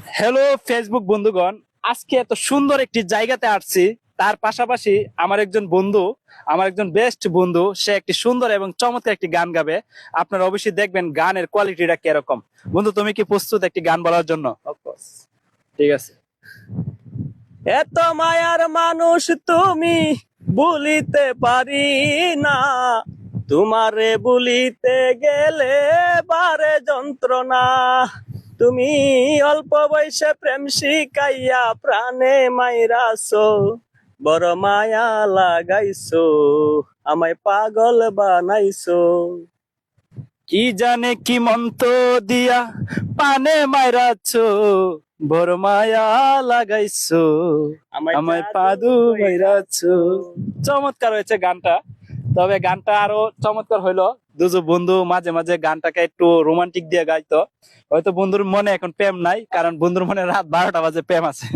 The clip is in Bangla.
হ্যালো ফেসবুক বন্ধুগণ, আজকে এত সুন্দর একটি জায়গাতে আসছি। তার পাশাপাশি আমার একজন বেস্ট বন্ধু, সে একটি সুন্দর এবং চমৎকার একটি গান গাবে। আপনারা অবশ্যই দেখবেন গানের কোয়ালিটিটা কিরকম। বন্ধু, তুমি কি প্রস্তুত একটি গান বলার জন্য? অফকোর্স। ঠিক আছে। এত মায়ার মানুষ তুমি, ভুলিতে পারি না। তোমারে ভুলিতে গেলে বারে যন্ত্রণা। তুমি অল্প বয়সে প্রেম শিখাইয়া প্রাণে মাইরাছো, বড় মায়া লাগাইছো, আমায় পাগল বানাইছো। কি জানে কি মন্ত্র দিয়া পানে মাইরাছো, বড় মায়া লাগাইছো, আমায় পাদু মাইরাছো। চমৎকার হয়েছে গানটা। তবে গানটা আরো চমৎকার হইলো দুজন বন্ধু মাঝে মাঝে গানটাকে একটু রোমান্টিক দিয়ে গাইতো। হয়তো বন্ধুর মনে এখন প্রেম নাই, কারণ বন্ধুর মনে রাত 12টা বাজে প্রেম আছে।